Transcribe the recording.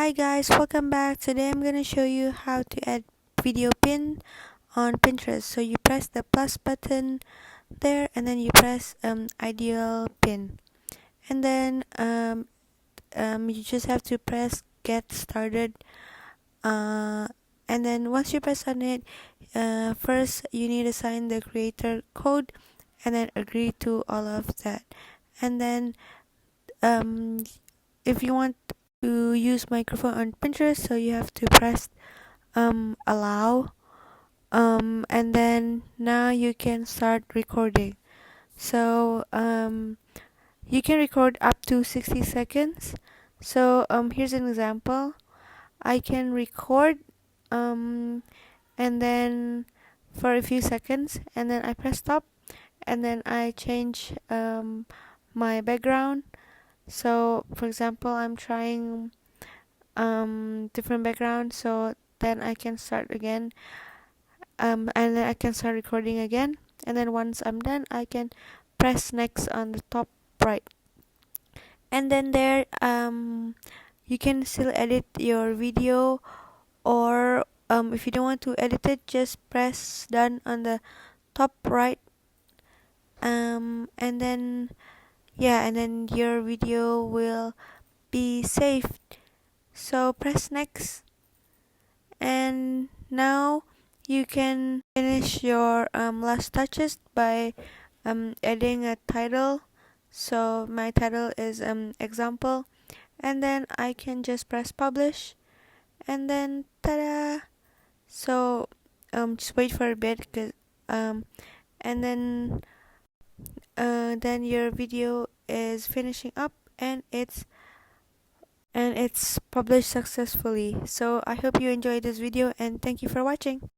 Hi guys, welcome back. Today I'm gonna show you how to add video pin on Pinterest. So you press the plus button there and then you press ideal pin, and then you just have to press get started, and then once you press on it, first you need to sign the creator code and then agree to all of that. And then um if you want to use microphone on Pinterest, so you have to press allow, and then now you can start recording. So you can record up to 60 seconds. So here's an example. I can record and then for a few seconds, and then I press stop, and then I change my background. So for example, I'm trying different background, so then I can start again, and then I can start recording again, and then once I'm done I can press next on the top right, and then there you can still edit your video, or if you don't want to edit it, just press done on the top right, and then and then your video will be saved. So press next, and now you can finish your last touches by adding a title. So my title is example, and then I can just press publish, and then ta-da. So just wait for a bit, cause and then your video is finishing up, and it's published successfully. So I hope you enjoyed this video, and thank you for watching.